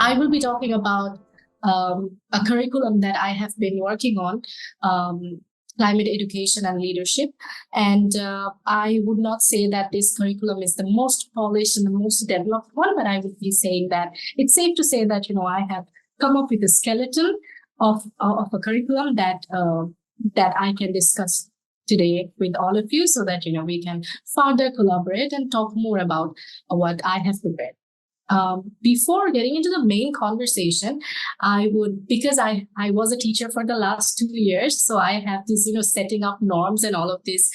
I will be talking about a curriculum that I have been working on, climate education and leadership. And I would not say that this curriculum is the most polished and the most developed one, but I would be saying that it's safe to say that, I have come up with a skeleton of a curriculum that I can discuss today with all of you so that, we can further collaborate and talk more about what I have prepared. Before getting into the main conversation, because I was a teacher for the last 2 years, so I have this, setting up norms and all of these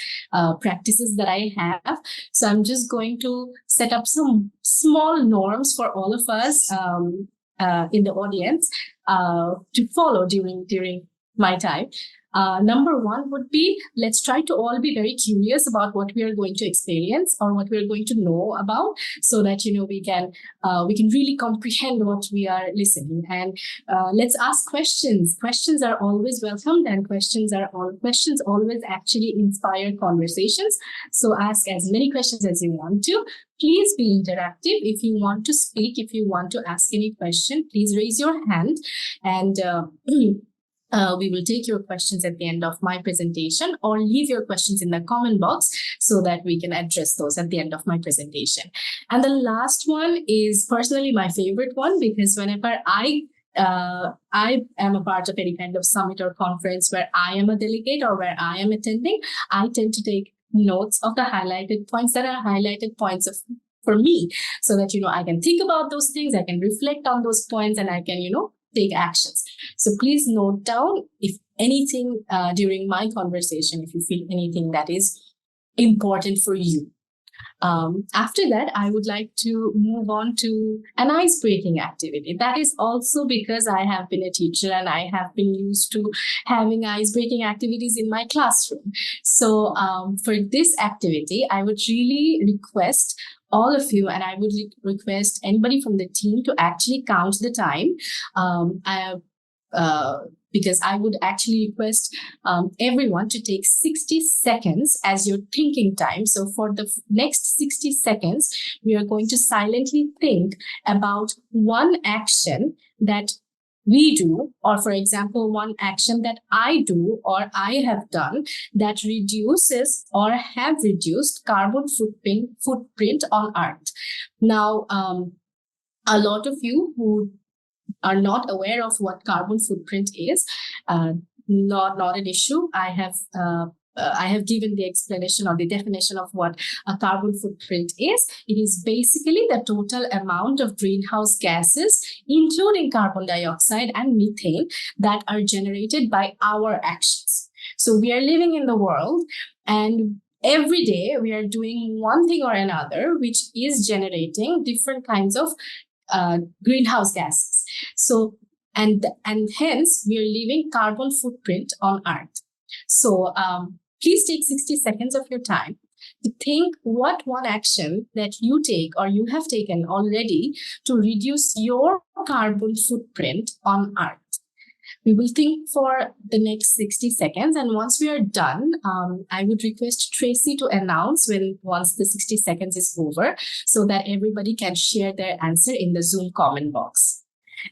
practices that I have. So I'm just going to set up some small norms for all of us in the audience to follow during my time. Number one would be, let's try to all be very curious about what we are going to experience or what we are going to know about, so that we can really comprehend what we are listening. And let's ask questions. Questions are always welcomed, and questions always actually inspire conversations. So ask as many questions as you want to. Please be interactive. If you want to speak, if you want to ask any question, please raise your hand, and we will take your questions at the end of my presentation, or leave your questions in the comment box so that we can address those at the end of my presentation. And the last one is personally my favorite one, because whenever I am a part of any kind of summit or conference where I am a delegate or where I am attending, I tend to take notes of the highlighted points that are highlighted points for me, so that I can think about those things, I can reflect on those points, and I can take actions. So please note down if anything during my conversation, if you feel anything that is important for you. After that, I would like to move on to an ice-breaking activity. That is also because I have been a teacher and I have been used to having ice-breaking activities in my classroom. So for this activity, I would really request all of you, and I would request anybody from the team to actually count the time. Because I would actually request everyone to take 60 seconds as your thinking time. So for the next 60 seconds, we are going to silently think about one action that we do, or for example, one action that I do or I have done that reduces or have reduced carbon footprint on Earth. Now, a lot of you who are not aware of what carbon footprint is, not an issue. I have given the explanation or the definition of what a carbon footprint is. It is basically the total amount of greenhouse gases, including carbon dioxide and methane, that are generated by our actions. So we are living in the world, and every day we are doing one thing or another which is generating different kinds of greenhouse gases. So and hence we are leaving carbon footprint on Earth. So please take 60 seconds of your time to think what one action that you take or you have taken already to reduce your carbon footprint on Earth. We will think for the next 60 seconds, and once we are done, I would request Tracy to announce once the 60 seconds is over, so that everybody can share their answer in the Zoom comment box.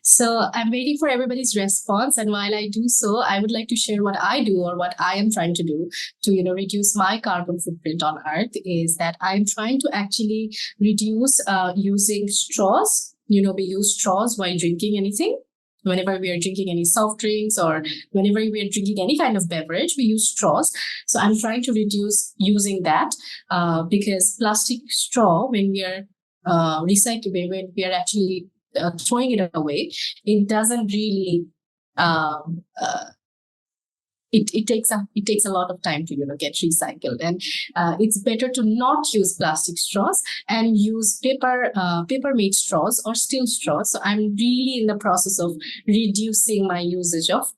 So I'm waiting for everybody's response, and while I do so, I would like to share what I do or what I am trying to do to reduce my carbon footprint on Earth. Is that I'm trying to actually reduce using straws. We use straws while drinking anything. Whenever we are drinking any soft drinks or whenever we are drinking any kind of beverage, we use straws. So I'm trying to reduce using that because plastic straw, when we are recycling, when we are actually throwing it away, it doesn't really it takes a lot of time to get recycled, and it's better to not use plastic straws and use paper made straws or steel straws. So I'm really in the process of reducing my usage of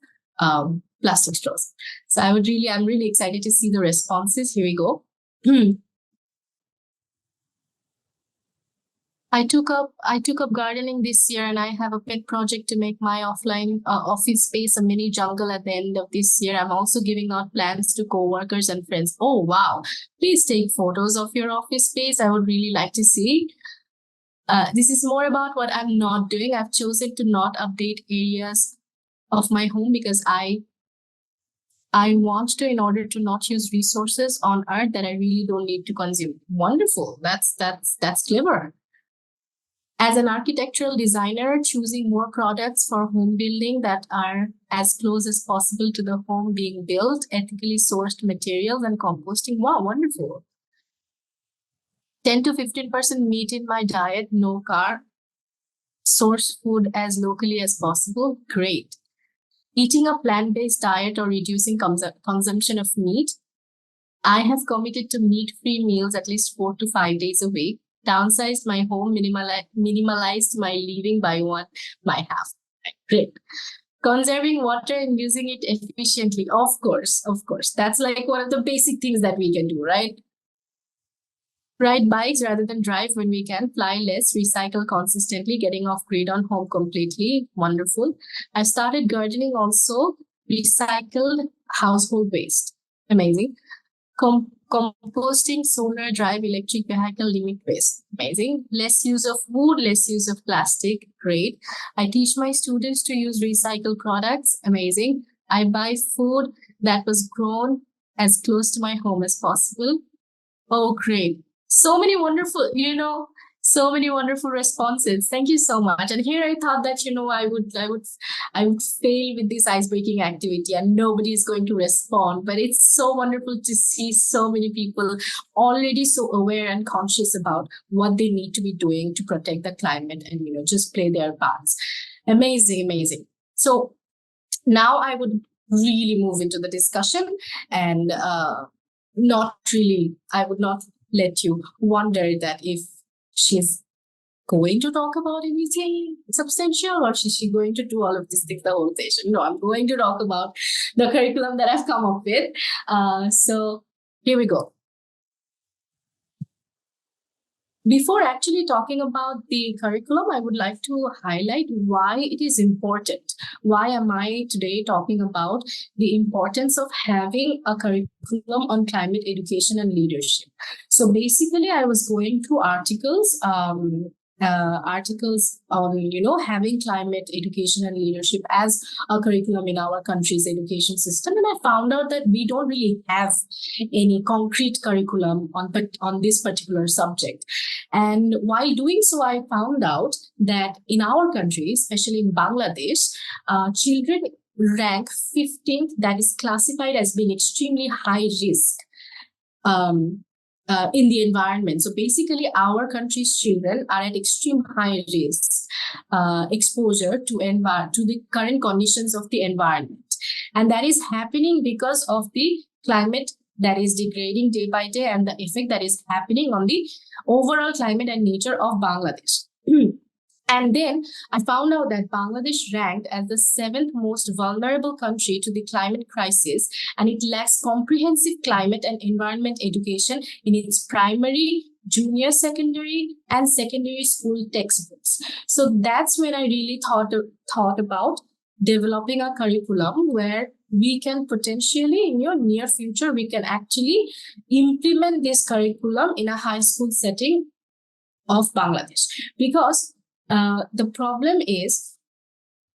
plastic straws. So I'm really excited to see the responses. Here we go. I took up gardening this year, and I have a pet project to make my offline office space a mini jungle at the end of this year. I'm also giving out plans to coworkers and friends. Oh, wow. Please take photos of your office space. I would really like to see. This is more about what I'm not doing. I've chosen to not update areas of my home because I want to, in order to not use resources on earth that I really don't need to consume. Wonderful. That's clever. As an architectural designer, choosing more products for home building that are as close as possible to the home being built, ethically sourced materials, and composting. Wow, wonderful. 10 to 15% meat in my diet, no carb, source food as locally as possible. Great. Eating a plant-based diet or reducing consumption of meat. I have committed to meat-free meals at least 4 to 5 days a week. Downsized my home, minimalized my living by half. Great. Conserving water and using it efficiently. Of course, of course. That's like one of the basic things that we can do, right? Ride bikes rather than drive when we can, fly less, recycle consistently, getting off grid on home completely. Wonderful. I started gardening also, recycled household waste. Amazing. Composting, solar drive, electric vehicle, limit waste. Amazing. Less use of wood, less use of plastic. Great. I teach my students to use recycled products. Amazing. I buy food that was grown as close to my home as possible. Oh, great. So many wonderful, so many wonderful responses. Thank you so much. And here I thought that, I would fail with this ice-breaking activity and nobody is going to respond. But it's so wonderful to see so many people already so aware and conscious about what they need to be doing to protect the climate and, just play their parts. Amazing, amazing. So now I would really move into the discussion and, I would not let you wonder that if she's going to talk about anything substantial or is she going to do all of these things the whole session. No, I'm going to talk about the curriculum that I've come up with. So here we go. Before actually talking about the curriculum, I would like to highlight why it is important. Why am I today talking about the importance of having a curriculum on climate education and leadership? So basically, I was going through articles on having climate education and leadership as a curriculum in our country's education system, and I found out that we don't really have any concrete curriculum on this particular subject. And while doing so, I found out that in our country, especially in Bangladesh, children rank 15th, that is classified as being extremely high risk in the environment. So basically, our country's children are at extreme high risk exposure to the current conditions of the environment. And that is happening because of the climate that is degrading day by day and the effect that is happening on the overall climate and nature of Bangladesh. And then I found out that Bangladesh ranked as the 7th most vulnerable country to the climate crisis, and it lacks comprehensive climate and environment education in its primary, junior secondary, and secondary school textbooks. So that's when I really thought about developing a curriculum where we can potentially, in your near future, we can actually implement this curriculum in a high school setting of Bangladesh. Because the problem is,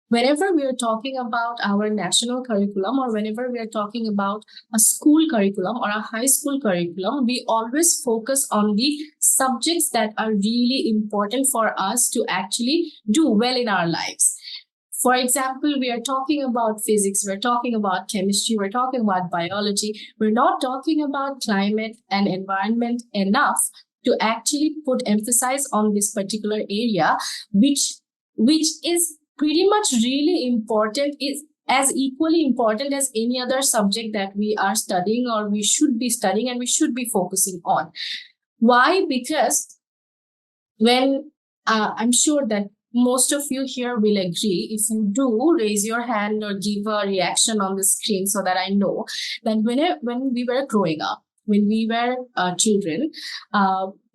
whenever we are talking about our national curriculum or whenever we are talking about a school curriculum or a high school curriculum, we always focus on the subjects that are really important for us to actually do well in our lives. For example, we are talking about physics, we're talking about chemistry, we're talking about biology. We're not talking about climate and environment enough to actually put emphasis on this particular area, which is pretty much really important, is as equally important as any other subject that we are studying or we should be studying and we should be focusing on. Why? Because when I'm sure that most of you here will agree. If you do, raise your hand or give a reaction on the screen so that I know that when we were growing up, when we were children,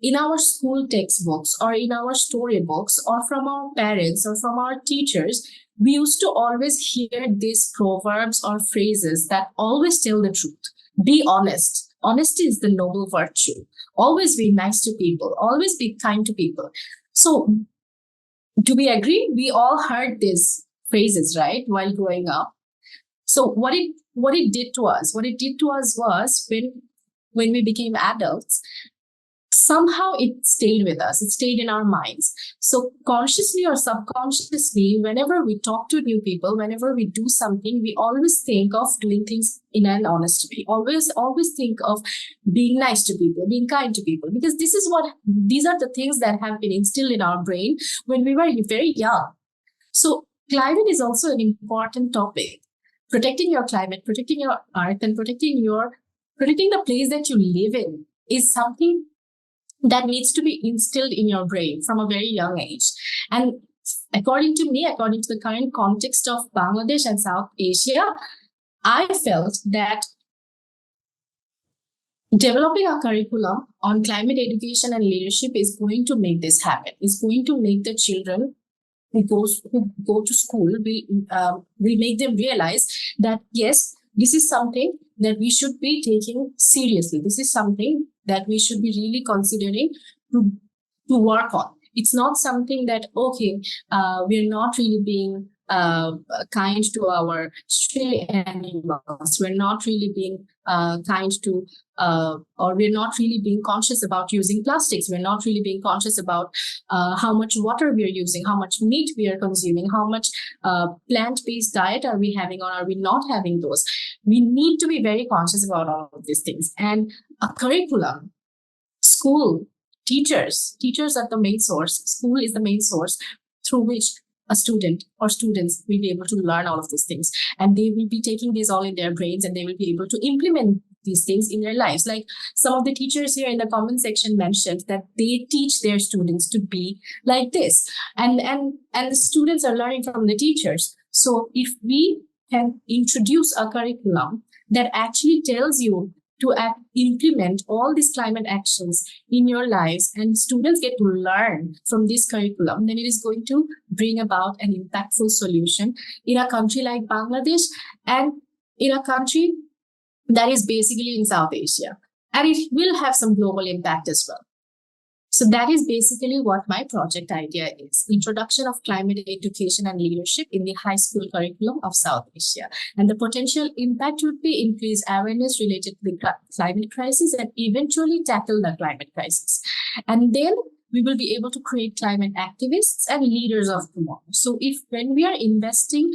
in our school textbooks or in our storybooks or from our parents or from our teachers, we used to always hear these proverbs or phrases that always tell the truth. Be honest. Honesty is the noble virtue. Always be nice to people. Always be kind to people. So do we agree? We all heard these phrases, right, while growing up. So what it did to us was when we became adults, somehow it stayed with us. It stayed in our minds. So consciously or subconsciously, whenever we talk to new people, whenever we do something, we always think of doing things in an honest way. Always think of being nice to people, being kind to people, because these are the things that have been instilled in our brain when we were very young. So climate is also an important topic. Protecting your climate, protecting your earth, and protecting the place that you live in is something that needs to be instilled in your brain from a very young age. And according to me, according to the current context of Bangladesh and South Asia, I felt that developing a curriculum on climate education and leadership is going to make this happen. It's going to make the children who go to school, we make them realize that yes, this is something that we should be taking seriously. This is something that we should be really considering to work on. It's not something that, okay, we're not really being kind to our stray animals. We're not really being kind to, or we're not really being conscious about using plastics. We're not really being conscious about how much water we are using, how much meat we are consuming, how much plant-based diet are we having, or are we not having those. We need to be very conscious about all of these things. And a curriculum, school, teachers are the main source. School is the main source through which a student or students will be able to learn all of these things, and they will be taking these all in their brains, and they will be able to implement these things in their lives. Like some of the teachers here in the comment section mentioned that they teach their students to be like this, and the students are learning from the teachers. So if we can introduce a curriculum that actually tells you to implement all these climate actions in your lives, and students get to learn from this curriculum, then it is going to bring about an impactful solution in a country like Bangladesh, and in a country that is basically in South Asia. And it will have some global impact as well. So that is basically what my project idea is: introduction of climate education and leadership in the high school curriculum of South Asia. And the potential impact would be increase awareness related to the climate crisis and eventually tackle the climate crisis. And then we will be able to create climate activists and leaders of tomorrow. So when we are investing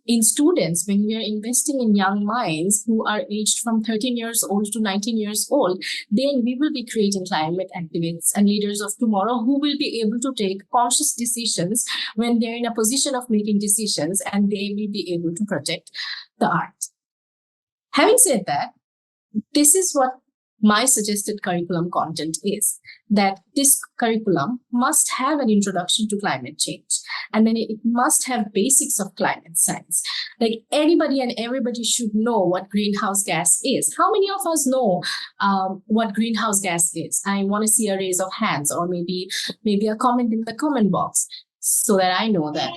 in students, when we are investing in young minds who are aged from 13 years old to 19 years old, then we will be creating climate activists and leaders of tomorrow who will be able to take conscious decisions when they're in a position of making decisions, and they will be able to protect the earth. Having said that, this is what my suggested curriculum content is: that this curriculum must have an introduction to climate change, and then it must have basics of climate science. Like anybody and everybody should know what greenhouse gas is. How many of us know what greenhouse gas is? I want to see a raise of hands, or maybe a comment in the comment box so that I know that.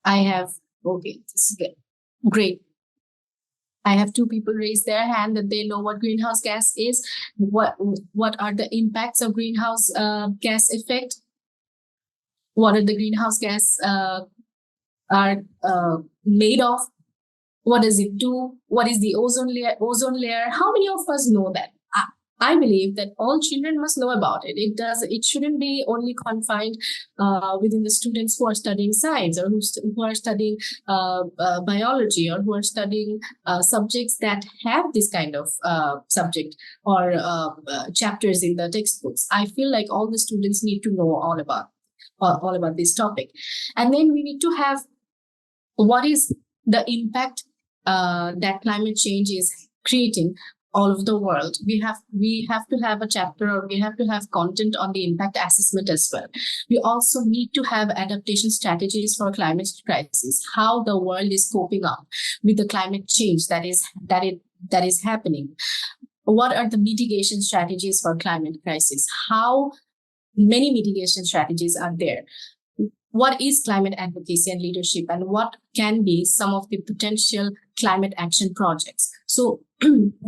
I have, okay, this is good. Great. I have 2 people raise their hand that they know what greenhouse gas is. What are the impacts of greenhouse gas effect? What are the greenhouse gas are made of? What does it do? What is the ozone layer? How many of us know that? I believe that all children must know about it. It shouldn't be only confined within the students who are studying science, or who are studying biology, or who are studying subjects that have this kind of subject or chapters in the textbooks. I feel like all the students need to know all about this topic. And then we need to have what is the impact that climate change is creating all over the world. We have to have a chapter, or we have to have content on the impact assessment as well. We also need to have adaptation strategies for climate crisis, how the world is coping up with the climate change that is happening. What are the mitigation strategies for climate crisis? How many mitigation strategies are there? What is climate advocacy and leadership, and what can be some of the potential climate action projects? So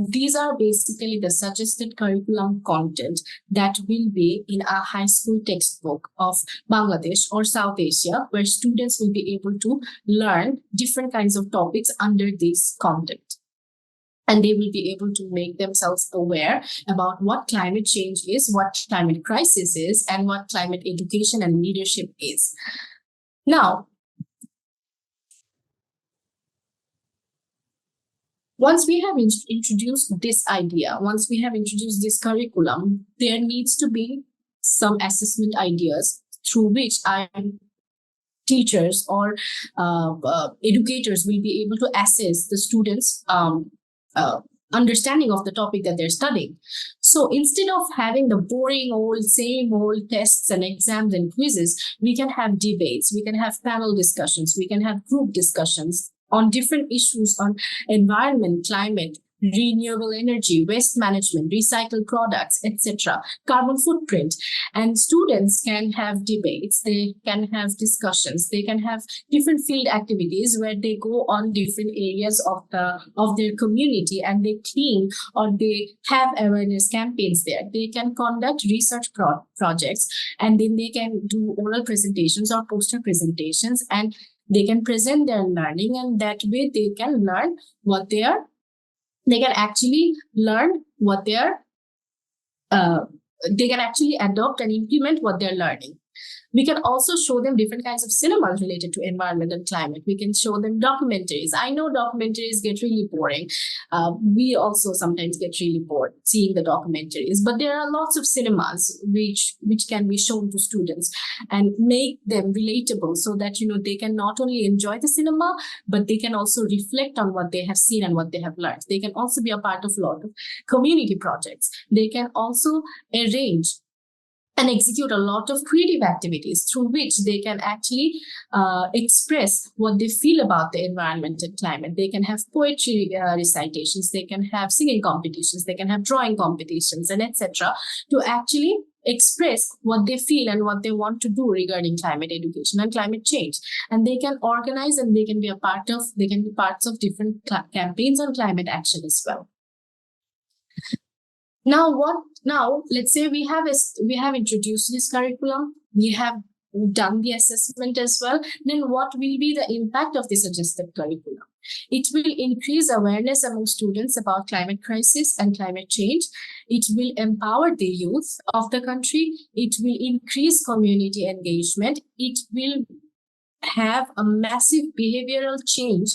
these are basically the suggested curriculum content that will be in a high school textbook of Bangladesh or South Asia, where students will be able to learn different kinds of topics under this content. And they will be able to make themselves aware about what climate change is, what climate crisis is, and what climate education and leadership is. Now, once we have introduced this idea, once we have introduced this curriculum, there needs to be some assessment ideas through which teachers or educators will be able to assess the students' understanding of the topic that they're studying. So instead of having the boring same old tests and exams and quizzes, we can have debates, we can have panel discussions, we can have group discussions on different issues on environment, climate, renewable energy, waste management, recycled products, etc., carbon footprint. And students can have debates, they can have discussions, they can have different field activities where they go on different areas of their community and they clean or they have awareness campaigns there. They can conduct research projects, and then they can do oral presentations or poster presentations, and they can present their learning, and that way they can learn what they can actually learn what they can actually adopt and implement what they're learning. We can also show them different kinds of cinemas related to environment and climate. We can show them documentaries. I know documentaries get really boring. We also sometimes get really bored seeing the documentaries, but there are lots of cinemas which can be shown to students and make them relatable so that, they can not only enjoy the cinema, but they can also reflect on what they have seen and what they have learned. They can also be a part of a lot of community projects. They can also arrange and execute a lot of creative activities through which they can actually express what they feel about the environment and climate. They can have poetry recitations, they can have singing competitions, they can have drawing competitions, and etc., to actually express what they feel and what they want to do regarding climate education and climate change. And they can organize and they can be parts of different campaigns on climate action as well. Now, let's say we have introduced this curriculum, we have done the assessment as well. Then what will be the impact of this suggested curriculum? It will increase awareness among students about climate crisis and climate change. It will empower the youth of the country. It will increase community engagement. It will have a massive behavioral change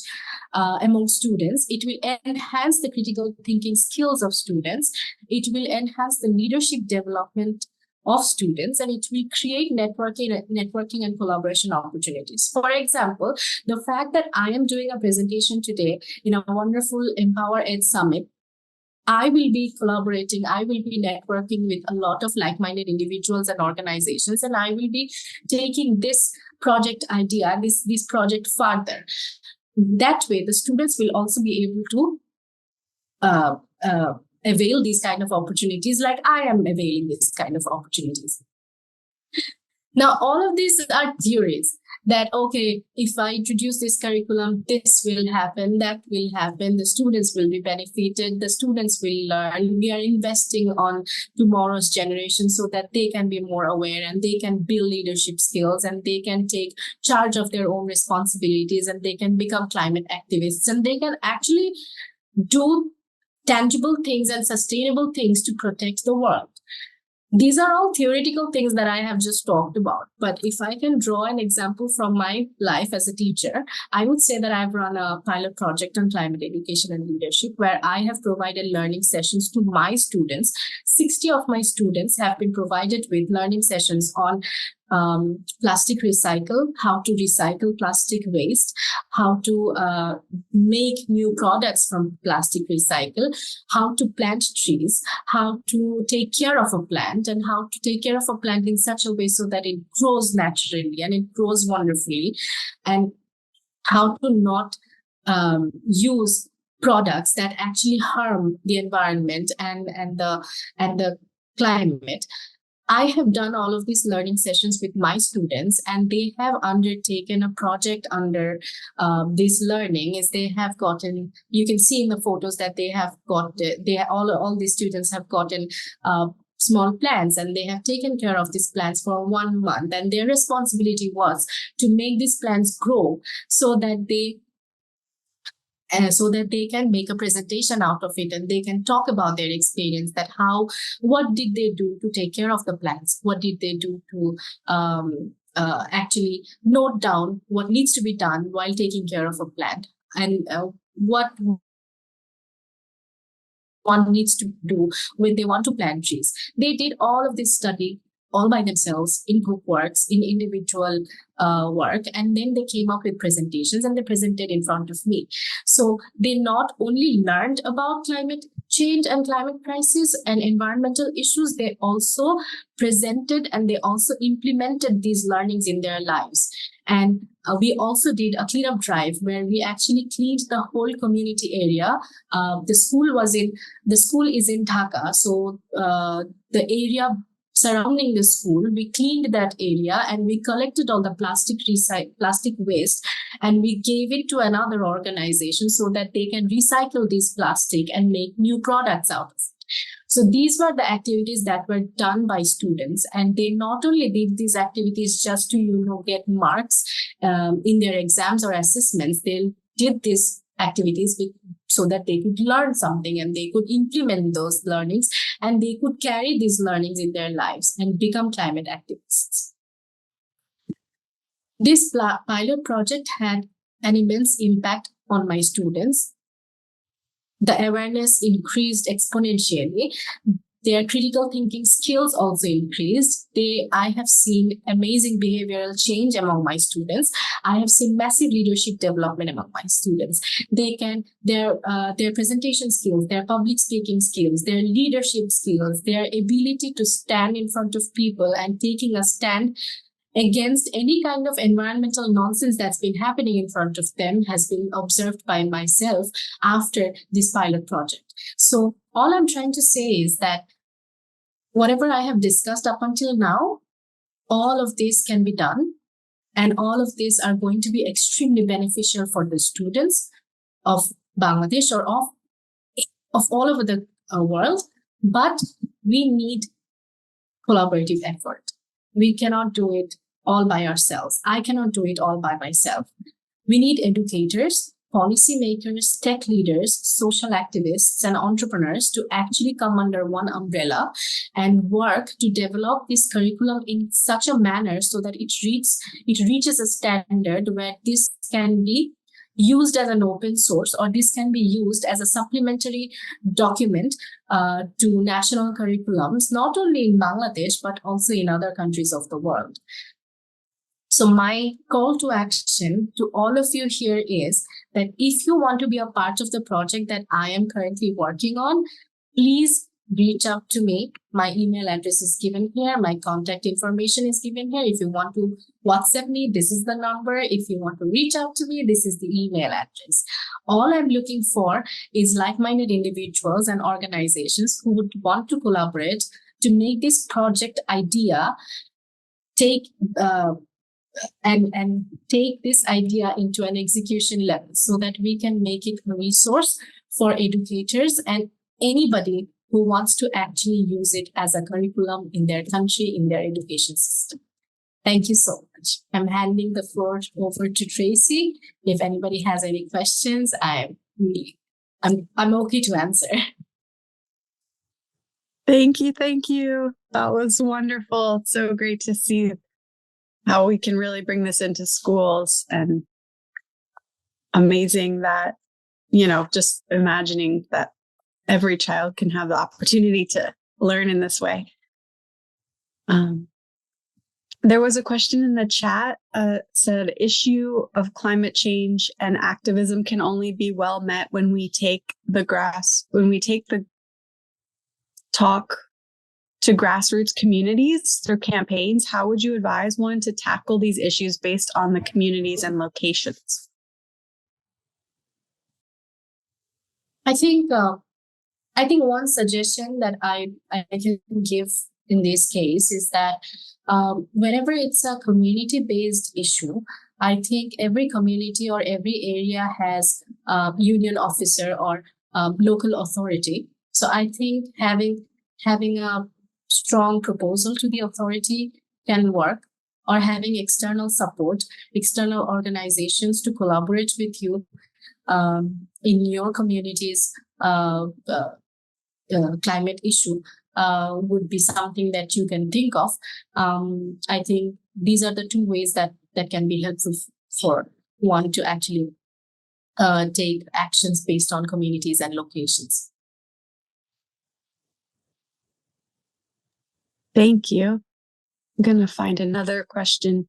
among students. It will enhance the critical thinking skills of students. It will enhance the leadership development of students, and it will create networking and collaboration opportunities. For example, the fact that I am doing a presentation today in a wonderful EmpowerED Summit, I will be collaborating, I will be networking with a lot of like-minded individuals and organizations, and I will be taking this project idea, this project further. That way, the students will also be able to avail these kind of opportunities like I am availing this kind of opportunities. Now, all of these are theories that, okay, if I introduce this curriculum, this will happen, that will happen, the students will be benefited, the students will learn. We are investing on tomorrow's generation so that they can be more aware and they can build leadership skills and they can take charge of their own responsibilities and they can become climate activists and they can actually do tangible things and sustainable things to protect the world. These are all theoretical things that I have just talked about. But if I can draw an example from my life as a teacher, I would say that I've run a pilot project on climate education and leadership where I have provided learning sessions to my students. 60 of my students have been provided with learning sessions on plastic recycle, how to recycle plastic waste, how to make new products from plastic recycle, how to plant trees, how to take care of a plant, and how to take care of a plant in such a way so that it grows naturally and it grows wonderfully, and how to not use products that actually harm the environment and the climate. I have done all of these learning sessions with my students, and they have undertaken a project under this learning. Is they have gotten, you can see in the photos that they have got, all these students have gotten small plants, and they have taken care of these plants for 1 month, and their responsibility was to make these plants grow so that they can make a presentation out of it, and they can talk about their experience, that what did they do to take care of the plants, what did they do to actually note down what needs to be done while taking care of a plant, and what one needs to do when they want to plant trees. They did all of this study all by themselves in group works, in individual work, and then they came up with presentations and they presented in front of me. So they not only learned about climate change and climate crisis and environmental issues, they also presented and they also implemented these learnings in their lives. And we also did a cleanup drive where we actually cleaned the whole community area. The school is in Dhaka, so the area surrounding the school, we cleaned that area and we collected all the plastic waste, and we gave it to another organization so that they can recycle this plastic and make new products out of it. So these were the activities that were done by students, and they not only did these activities just to get marks in their exams or assessments. They did these activities so that they could learn something and they could implement those learnings, and they could carry these learnings in their lives and become climate activists. This pilot project had an immense impact on my students. The awareness increased exponentially. Their critical thinking skills also increased. I have seen amazing behavioral change among my students. I have seen massive leadership development among my students. Their presentation skills, their public speaking skills, their leadership skills, their ability to stand in front of people and taking a stand against any kind of environmental nonsense that's been happening in front of them has been observed by myself after this pilot project. So all I'm trying to say is that whatever I have discussed up until now, all of this can be done, and all of these are going to be extremely beneficial for the students of Bangladesh or of all over the world. But we need collaborative effort. We cannot do it all by ourselves. I cannot do it all by myself. We need educators, policymakers, tech leaders, social activists, and entrepreneurs to actually come under one umbrella and work to develop this curriculum in such a manner so that it reaches a standard where this can be used as an open source, or this can be used as a supplementary document to national curriculums, not only in Bangladesh, but also in other countries of the world. So my call to action to all of you here is that if you want to be a part of the project that I am currently working on, please reach out to me. My email address is given here. My contact information is given here. If you want to WhatsApp me, this is the number. If you want to reach out to me, this is the email address. All I'm looking for is like-minded individuals and organizations who would want to collaborate to make this project idea take this idea into an execution level so that we can make it a resource for educators and anybody who wants to actually use it as a curriculum in their country, in their education system. Thank you so much. I'm handing the floor over to Tracy. If anybody has any questions, I'm okay to answer. Thank you. That was wonderful. It's so great to see how we can really bring this into schools, and amazing that, just imagining that every child can have the opportunity to learn in this way. There was a question in the chat said, issue of climate change and activism can only be well met when we take the talk to grassroots communities through campaigns. How would you advise one to tackle these issues based on the communities and locations? I think one suggestion that I can give in this case is that whenever it's a community-based issue, I think every community or every area has a union officer or local authority. So I think having a strong proposal to the authority can work, or having external support, external organizations to collaborate with you in your community's climate issue would be something that you can think of. I think these are the two ways that can be helpful for one to actually take actions based on communities and locations. Thank you. I'm going to find another question.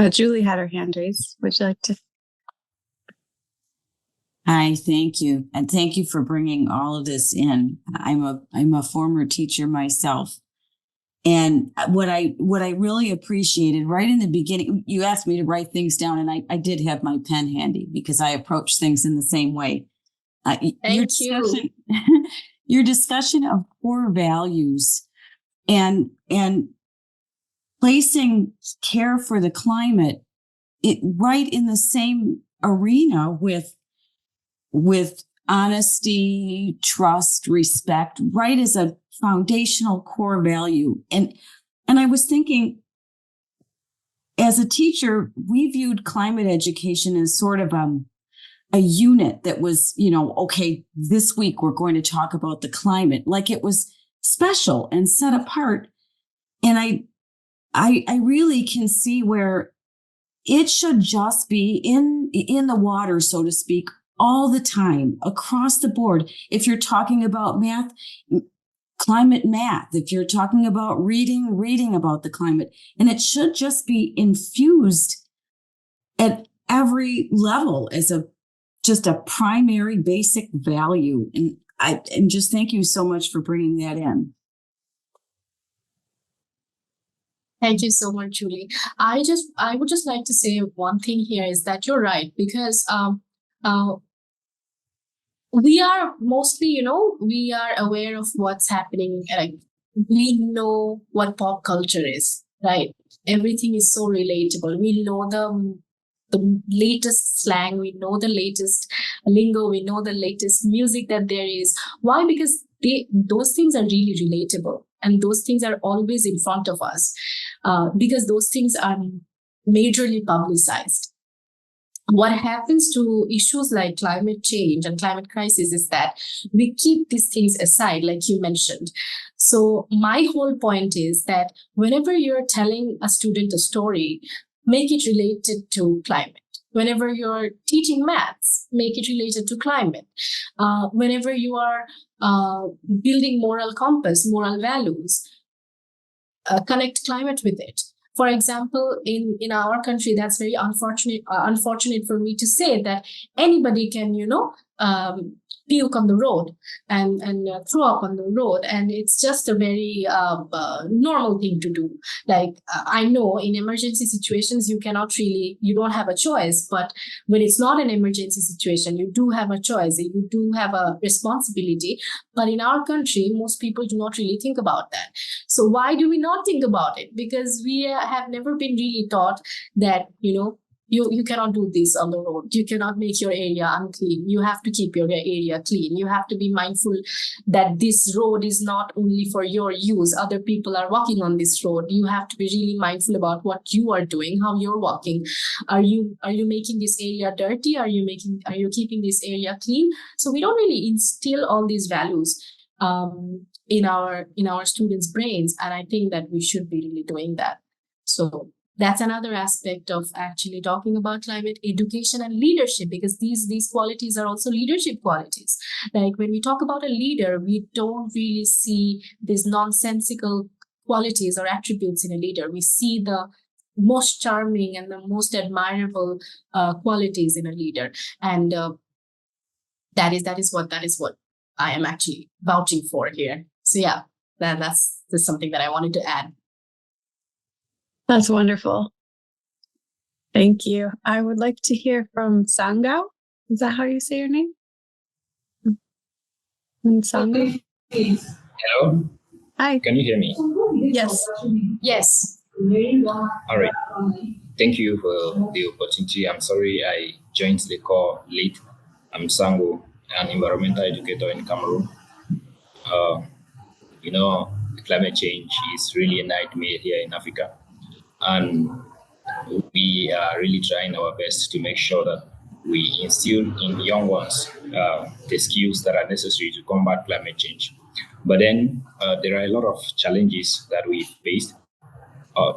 Julie had her hand raised. Would you like to? Hi, thank you. And thank you for bringing all of this in. I'm a former teacher myself. And what I really appreciated right in the beginning, you asked me to write things down, and I did have my pen handy because I approach things in the same way. Thank you. Your discussion of core values and placing care for the climate right in the same arena with honesty, trust, respect, right as a foundational core value. And I was thinking, as a teacher, we viewed climate education as sort of a unit that was, okay, this week we're going to talk about the climate, like it was special and set apart. And I really can see where it should just be in the water, so to speak, all the time, across the board. If you're talking about math, climate math. If you're talking about reading about the climate. And it should just be infused at every level as just a primary basic value. And just thank you so much for bringing that in. Thank you so much, Julie. I would just like to say one thing here is that you're right, because we are mostly, we are aware of what's happening. Like, we know what pop culture is, right? Everything is so relatable. We know the latest slang, we know the latest lingo, we know the latest music that there is. Why? Because those things are really relatable, and those things are always in front of us, because those things are majorly publicized. What happens to issues like climate change and climate crisis is that we keep these things aside, like you mentioned. So my whole point is that whenever you're telling a student a story, make it related to climate. Whenever you're teaching maths, make it related to climate. Whenever you are building moral compass, moral values, connect climate with it. For example, in our country, that's very unfortunate for me to say that anybody can, puke on the road and throw up on the road, and it's just a very normal thing to do. Like, I know in emergency situations you don't have a choice, but when it's not an emergency situation, you do have a choice, you do have a responsibility. But in our country, most people do not really think about that. So why do we not think about it? Because we have never been really taught that, you cannot do this on the road. You cannot make your area unclean. You have to keep your area clean. You have to be mindful that this road is not only for your use. Other people are walking on this road. You have to be really mindful about what you are doing, how you're walking. Are you making this area dirty? Are you keeping this area clean? So we don't really instill all these values in our students' brains, and I think that we should be really doing that. So that's another aspect of actually talking about climate education and leadership, because these qualities are also leadership qualities. Like, when we talk about a leader, we don't really see these nonsensical qualities or attributes in a leader. We see the most charming and the most admirable qualities in a leader, and that is what I am actually vouching for here. So yeah, that's something that I wanted to add. That's wonderful. Thank you. I would like to hear from Sangao. Is that how you say your name? Sango? Hello, Hi. can you hear me? Yes. Yes. All right. Thank you for the opportunity. I'm sorry I joined the call late. I'm Sango, an environmental educator in Cameroon. Uh, climate change is really a nightmare here in Africa, and we are really trying our best to make sure that we instill in young ones the skills that are necessary to combat climate change. But then there are a lot of challenges that we faced,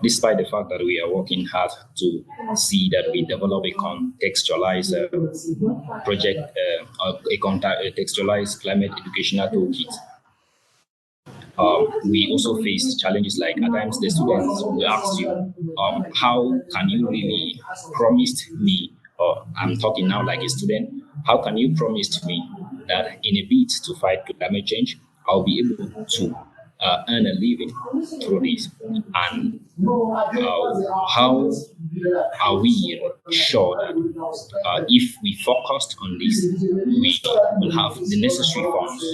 despite the fact that we are working hard to see that we develop a contextualized project, a contextualized climate educational toolkit. We also face challenges like at times the students will ask you, how can you really promise me, or I'm talking now like a student, how can you promise me that in a bid to fight climate change, I'll be able to earn a living through this? And how are we sure that if we focused on this, we will have the necessary funds?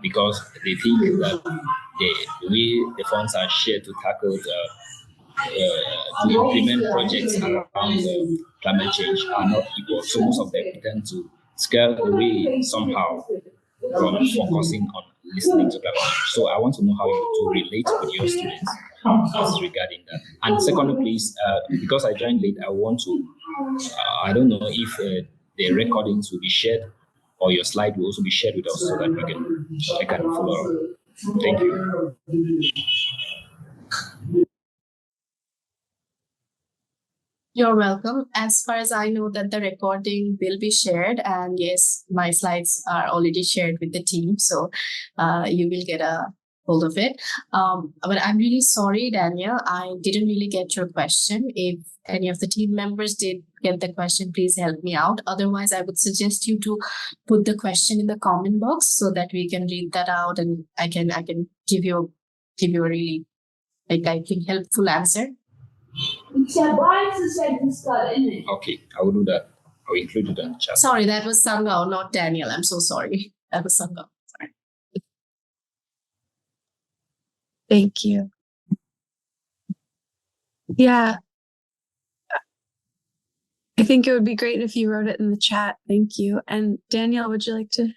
Because they think that the way the funds are shared to tackle to implement projects around climate change are not equal. So most of them tend to scale away somehow from focusing on listening to climate change. So I want to know how you to relate with your students as regarding that. And secondly, please, because I joined late, I want to, I don't know if the recordings will be shared or your slide will also be shared with us so that I can follow. Thank you. You're welcome. As far as I know that the recording will be shared, and yes, my slides are already shared with the team, so you will get a hold of it. But I'm really sorry, Daniel, I didn't really get your question. If any of the team members did get the question, please help me out. Otherwise, I would suggest you to put the question in the comment box so that we can read that out, and I can give you a really I think helpful answer. Okay, I will do that. I will include it in the chat. Sorry, that was Sangao, not Daniel. I'm so sorry. That was Sangao. Sorry. Thank you. Yeah. I think it would be great if you wrote it in the chat. Thank you. And Daniel, would you like to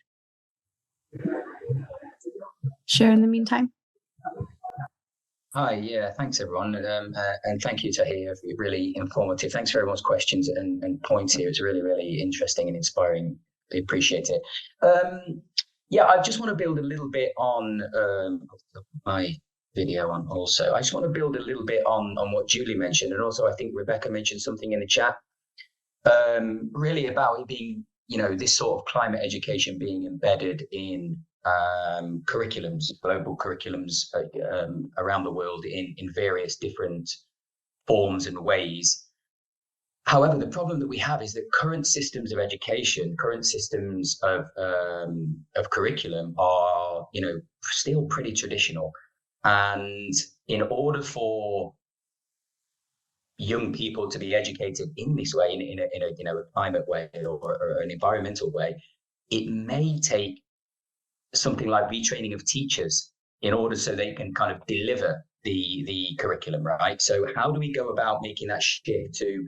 share in the meantime? Hi, yeah, thanks everyone. And thank you, Tahiya, for really informative. Thanks for everyone's questions and points here. It's really, really interesting and inspiring. We appreciate it. Yeah, I just want to build a little bit on my video on also. I just want to build a little bit on what Julie mentioned. And also I think Rebecca mentioned something in the chat, really about it being, this sort of climate education being embedded in curriculums, global curriculums around the world in various different forms and ways. However, the problem that we have is that current systems of education, current systems of curriculum are, still pretty traditional. And in order for young people to be educated in this way, in a climate way or an environmental way, it may take something like retraining of teachers in order so they can kind of deliver the curriculum, right? So how do we go about making that shift to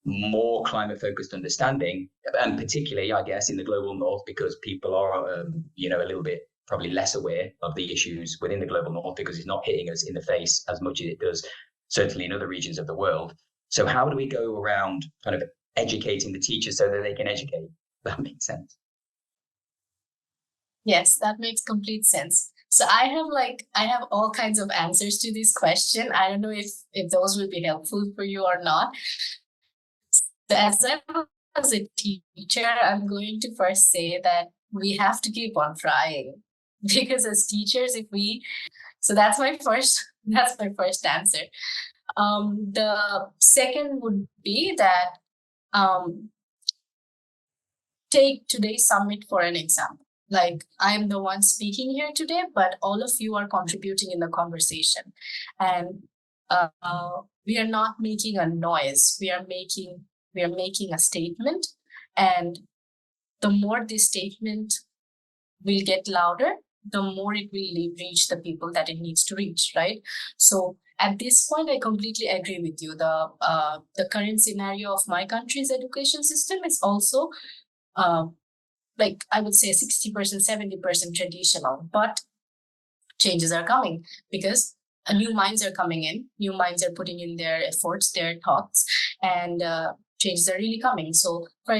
more climate focused understanding, and particularly, I guess, in the global north, because people are, a little bit probably less aware of the issues within the global north because it's not hitting us in the face as much as it does certainly in other regions of the world. So how do we go around kind of educating the teachers so that they can educate? That makes sense. Yes, that makes complete sense. So I have all kinds of answers to this question. I don't know if those will be helpful for you or not. So as a teacher, I'm going to first say that we have to keep on trying, because as teachers, so that's my first answer. The second would be that take today's summit for an example. Like, I'm the one speaking here today, but all of you are contributing in the conversation. And we are not making a noise. We are making a statement. And the more this statement will get louder, the more it will reach the people that it needs to reach, right? So at this point, I completely agree with you. The current scenario of my country's education system is also like I would say 60%, 70% traditional, but changes are coming because new minds are coming in, new minds are putting in their efforts, their thoughts, and changes are really coming. So for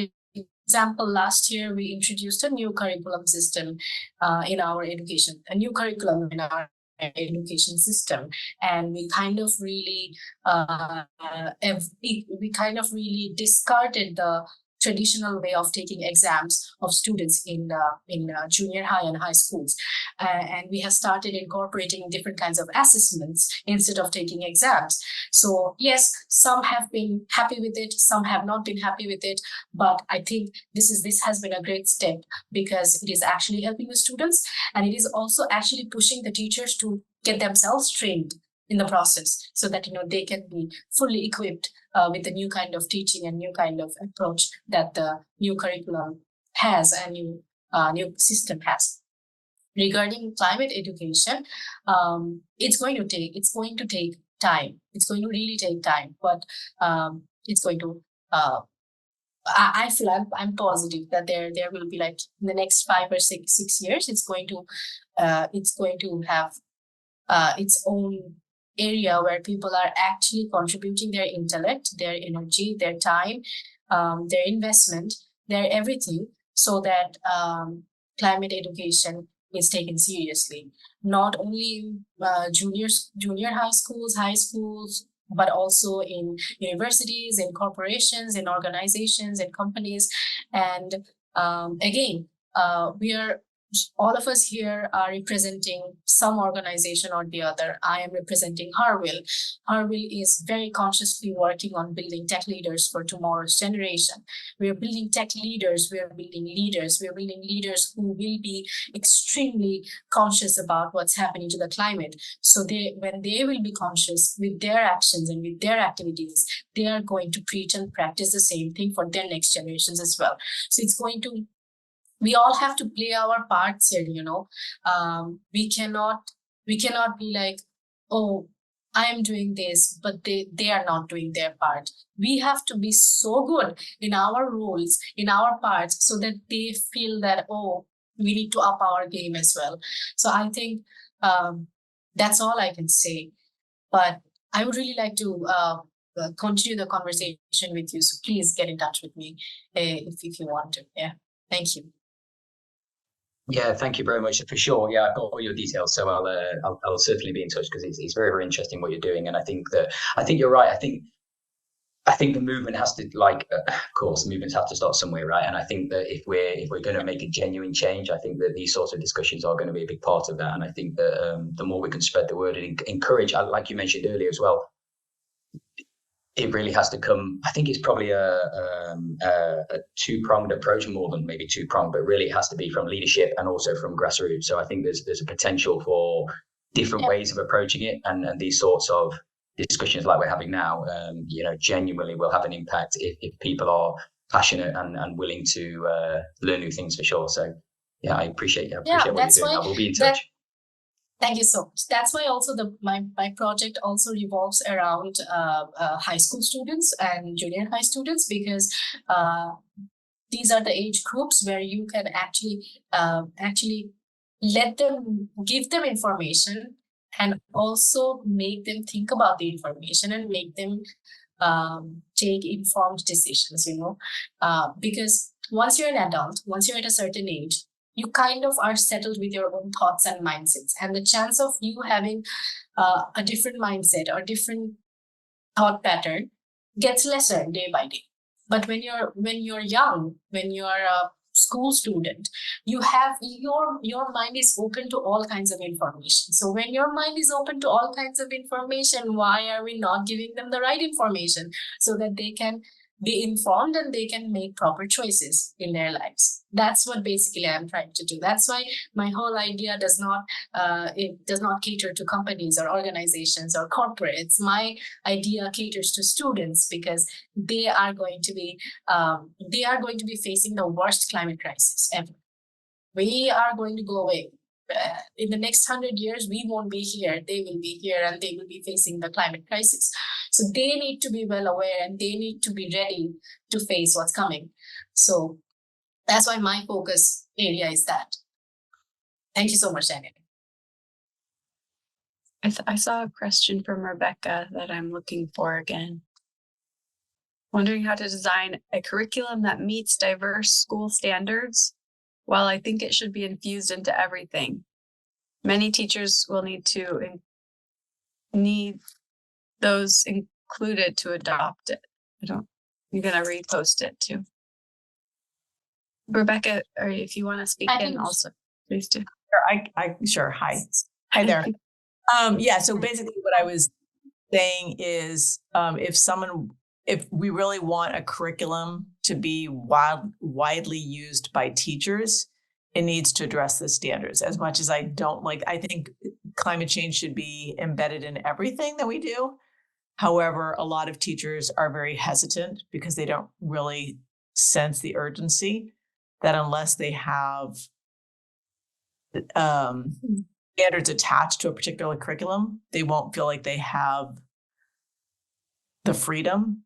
example, last year we introduced a new curriculum system in our education, a new curriculum in our education system, and we kind of really discarded the traditional way of taking exams of students in junior high and high schools, and we have started incorporating different kinds of assessments instead of taking exams. So yes, some have been happy with it, some have not been happy with it, but I think this has been a great step because it is actually helping the students, and it is also actually pushing the teachers to get themselves trained in the process so that they can be fully equipped with the new kind of teaching and new kind of approach that the new curriculum has and new system has. Regarding climate education, it's going to take time. It's going to really take time, but it's going to. I feel I'm positive that there will be, like, in the next 5 or 6 years, it's going to have its own area where people are actually contributing their intellect, their energy, their time, their investment, their everything, so that climate education is taken seriously, not only in junior high schools, but also in universities, in corporations, in organizations, in companies. And again, all of us here are representing some organization or the other. I am representing Harville. Harville is very consciously working on building tech leaders for tomorrow's generation. We are building tech leaders. We are building leaders. We are building leaders who will be extremely conscious about what's happening to the climate. So when they will be conscious with their actions and with their activities, they are going to preach and practice the same thing for their next generations as well. So we all have to play our parts here, we cannot be like, oh, I am doing this, but they are not doing their part. We have to be so good in our roles, in our parts, so that they feel that, oh, we need to up our game as well. So I think that's all I can say. But I would really like to continue the conversation with you. So please get in touch with me if you want to. Yeah. Thank you. Yeah, thank you very much for sure. Yeah, I've got all your details, so I'll certainly be in touch because it's very, very interesting what you're doing, and I think you're right. I think the movement has to, of course, movements have to start somewhere, right? And I think that if we're going to make a genuine change, I think that these sorts of discussions are going to be a big part of that. And I think that the more we can spread the word and encourage, like you mentioned earlier as well, it really has to come. I think it's probably a two-pronged approach, more than maybe two-pronged, but really it has to be from leadership and also from grassroots. So I think there's a potential for different ways of approaching it, and these sorts of discussions like we're having now, genuinely will have an impact if people are passionate and willing to learn new things, for sure. So yeah, I appreciate what you're doing. I will be in touch. Thank you so much. That's why also my project also revolves around high school students and junior high students, because these are the age groups where you can actually give them information and also make them think about the information and make them take informed decisions, because once you're an adult, once you're at a certain age, you kind of are settled with your own thoughts and mindsets. And the chance of you having a different mindset or different thought pattern gets lesser day by day. But when you're young, when you're a school student, you have your mind is open to all kinds of information. So when your mind is open to all kinds of information, why are we not giving them the right information so that they can be informed and they can make proper choices in their lives? That's what basically I'm trying to do. That's why my whole idea does not cater to companies or organizations or corporates. My idea caters to students, because they are going to be facing the worst climate crisis ever. We are going to go away. In the next 100 years, we won't be here. They will be here, and they will be facing the climate crisis. So they need to be well aware, and they need to be ready to face what's coming. So that's why my focus area is that. Thank you so much, Daniel. I saw a question from Rebecca that I'm looking for again. Wondering how to design a curriculum that meets diverse school standards. While I think it should be infused into everything, many teachers will need those included to adopt it. I'm gonna repost it too. Rebecca, or if you want to speak in also, please do. Sure. Hi there. Yeah. So basically, what I was saying is, if we really want a curriculum to be widely used by teachers, it needs to address the standards. As much as I think climate change should be embedded in everything that we do. However, a lot of teachers are very hesitant because they don't really sense the urgency that unless they have standards attached to a particular curriculum, they won't feel like they have the freedom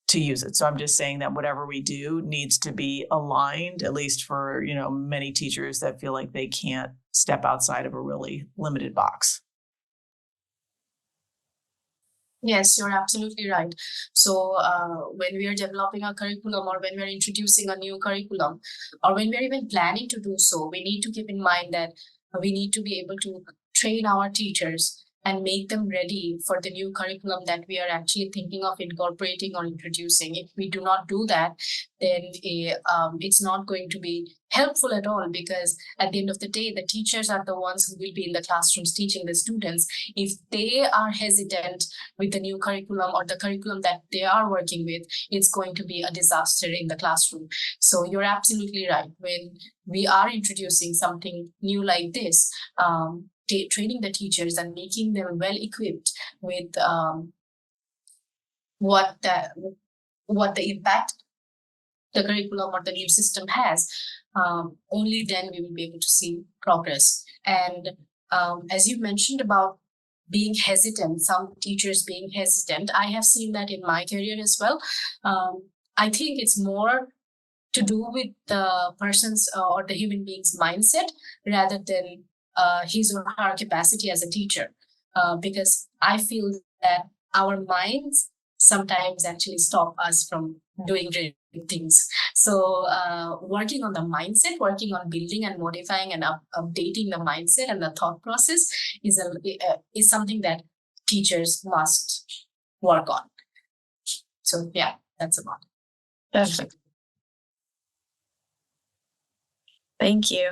to use it. So I'm just saying that whatever we do needs to be aligned, at least for, many teachers that feel like they can't step outside of a really limited box. Yes, you're absolutely right. So when we are developing a curriculum, or when we're introducing a new curriculum, or when we're even planning to do so, we need to keep in mind that we need to be able to train our teachers and make them ready for the new curriculum that we are actually thinking of incorporating or introducing. If we do not do that, then it's not going to be helpful at all, because at the end of the day, the teachers are the ones who will be in the classrooms teaching the students. If they are hesitant with the new curriculum or the curriculum that they are working with, it's going to be a disaster in the classroom. So you're absolutely right. When we are introducing something new like this, training the teachers and making them well equipped with what the impact the curriculum or the new system has, only then we will be able to see progress. And as you mentioned about being hesitant, some teachers being hesitant, I have seen that in my career as well. I think it's more to do with the person's or the human being's mindset rather than his or her capacity as a teacher, because I feel that our minds sometimes actually stop us from doing great things. So working on the mindset, working on building and modifying and updating the mindset and the thought process is something that teachers must work on. So yeah, that's about it. Definitely. Thank you.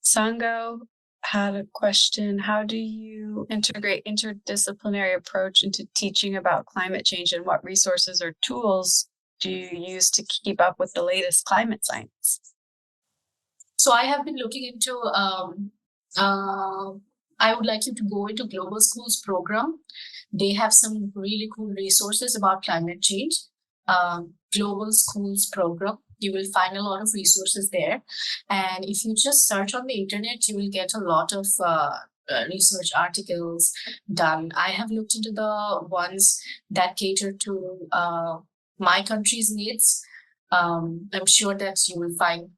Sango had a question. How do you integrate interdisciplinary approach into teaching about climate change, and what resources or tools do you use to keep up with the latest climate science? So I have been looking into, I would like you to go into Global Schools program. They have some really cool resources about climate change. Global Schools program. You will find a lot of resources there. And if you just search on the internet, you will get a lot of research articles done. I have looked into the ones that cater to my country's needs. I'm sure that you will find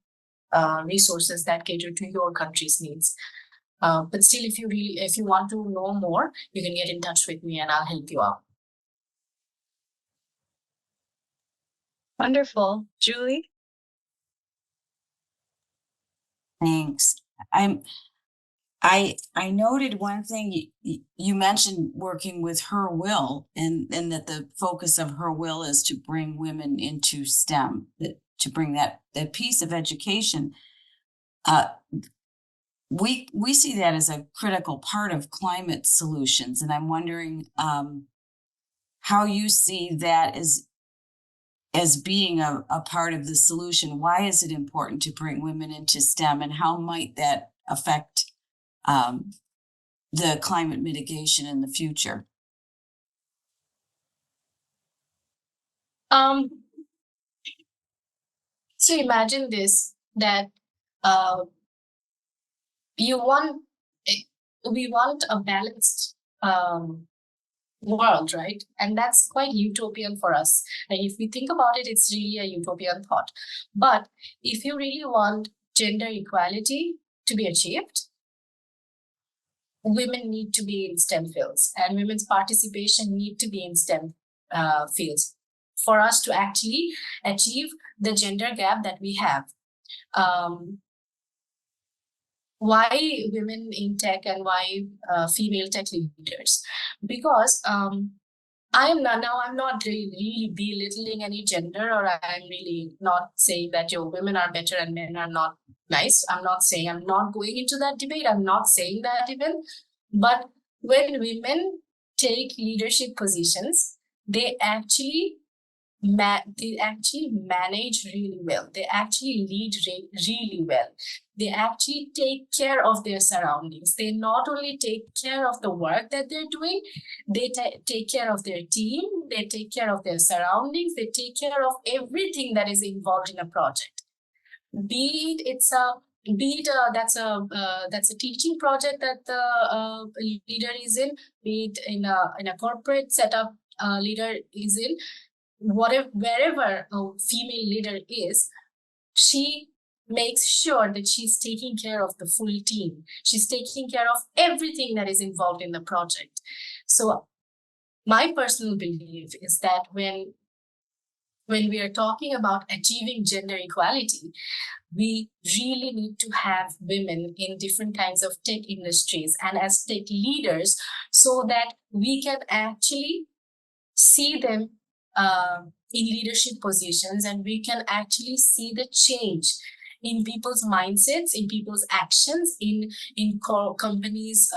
resources that cater to your country's needs. But still, if you want to know more, you can get in touch with me and I'll help you out. Wonderful. Julie? Thanks. I noted one thing you mentioned, working with Her Will, and that the focus of Her Will is to bring women into STEM, to bring that piece of education. We see that as a critical part of climate solutions, and I'm wondering how you see that as being a part of the solution. Why is it important to bring women into STEM, and how might that affect the climate mitigation in the future? So imagine this, that uh, you want, we want a balanced world, right? And that's quite utopian for us. Like if we think about it, it's really a utopian thought. But if you really want gender equality to be achieved, women need to be in STEM fields, and women's participation need to be in STEM fields for us to actually achieve the gender gap that we have. Why women in tech and why female tech leaders? Because I'm not really belittling any gender, or I'm really not saying that women are better and men are not nice. I'm not going into that debate. I'm not saying that even. But when women take leadership positions, they actually manage really well. They actually lead really well. They actually take care of their surroundings. They not only take care of the work that they're doing, they take care of their team, they take care of their surroundings, they take care of everything that is involved in a project. That's a teaching project that the leader is in, be it in a corporate setup leader is in, wherever a female leader is, she makes sure that she's taking care of the full team. She's taking care of everything that is involved in the project. So my personal belief is that when we are talking about achieving gender equality, we really need to have women in different kinds of tech industries and as tech leaders, so that we can actually see them in leadership positions, and we can actually see the change in people's mindsets, in people's actions, in companies'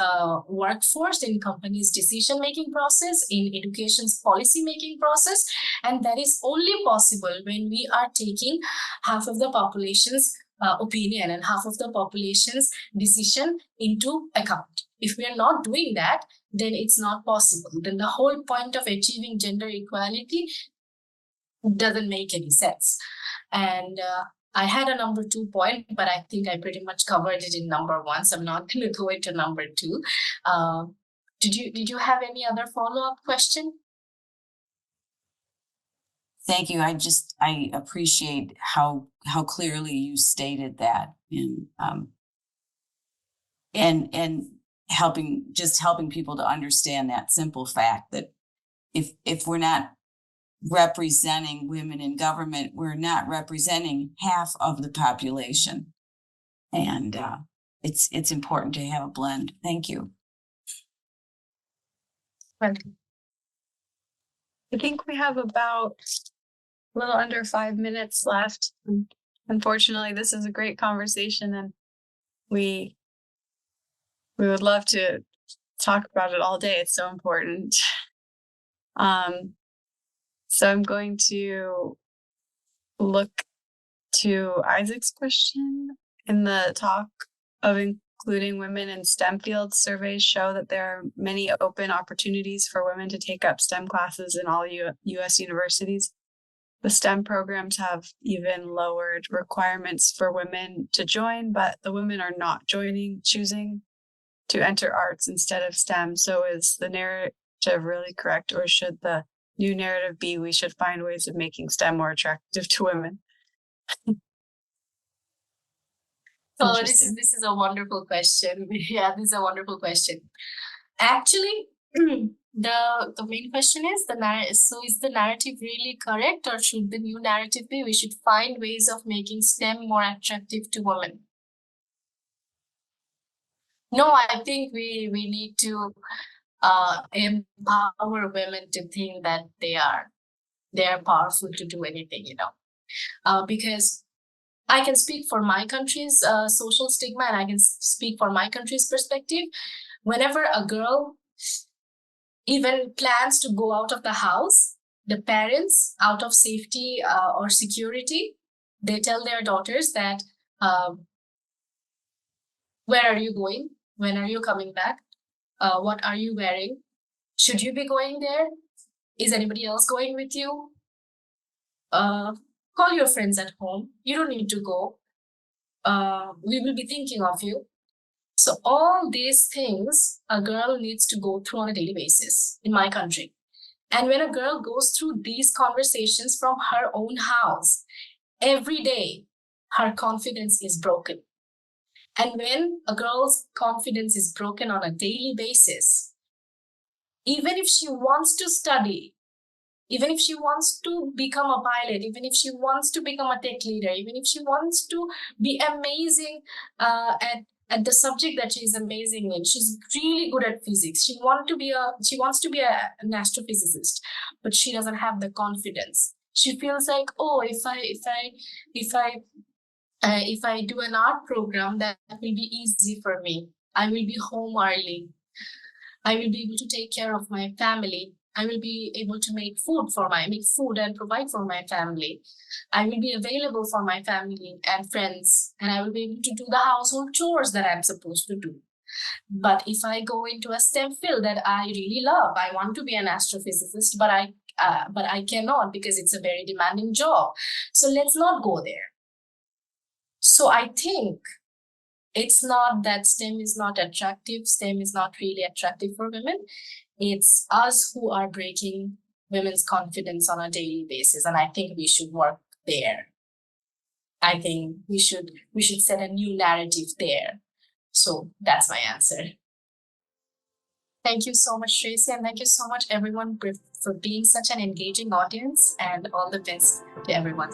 workforce, in companies' decision-making process, in education's policy-making process. And that is only possible when we are taking half of the population's opinion and half of the population's decision into account. If we are not doing that, then it's not possible. Then the whole point of achieving gender equality doesn't make any sense. And I had a number 2 point, but I think I pretty much covered it in number 1, so I'm not going to go into number 2. Did you have any other follow-up question? Thank you. I appreciate how clearly you stated that, and helping people to understand that simple fact that if we're not representing women in government, we're not representing half of the population. And it's important to have a blend. Thank you. I think we have about a little under 5 minutes left. Unfortunately, this is a great conversation, and we would love to talk about it all day. It's so important. So I'm going to look to Isaac's question. In the talk of including women in STEM fields, surveys show that there are many open opportunities for women to take up STEM classes in all U.S. universities. The STEM programs have even lowered requirements for women to join, but the women are not choosing to enter arts instead of STEM. So is the narrative really correct, or should the new narrative be we should find ways of making STEM more attractive to women? So this is a wonderful question. Yeah, this is a wonderful question. Actually, the main question is is the narrative really correct, or should the new narrative be we should find ways of making STEM more attractive to women? No, I think we need to empower women to think that they are powerful to do anything, because I can speak for my country's social stigma, and I can speak for my country's perspective. Whenever a girl even plans to go out of the house, the parents, out of safety or security, they tell their daughters that, where are you going? When are you coming back? What are you wearing? Should you be going there? Is anybody else going with you? Call your friends at home. You don't need to go. We will be thinking of you. So all these things a girl needs to go through on a daily basis in my country. And when a girl goes through these conversations from her own house, every day, her confidence is broken. And when a girl's confidence is broken on a daily basis, even if she wants to study, even if she wants to become a pilot, even if she wants to become a tech leader, even if she wants to be amazing at the subject that she's amazing in, she's really good at physics. She wants to be an astrophysicist, but she doesn't have the confidence. She feels like, oh, if I do an art program, that will be easy for me. I will be home early. I will be able to take care of my family. I will be able to make food and provide for my family. I will be available for my family and friends, and I will be able to do the household chores that I'm supposed to do. But if I go into a STEM field that I really love, I want to be an astrophysicist, but I cannot because it's a very demanding job. So let's not go there. So I think it's not that STEM is not attractive. STEM is not really attractive for women. It's us who are breaking women's confidence on a daily basis. And I think we should work there. I think we should set a new narrative there. So that's my answer. Thank you so much, Tracy, and thank you so much, everyone, for being such an engaging audience, and all the best to everyone.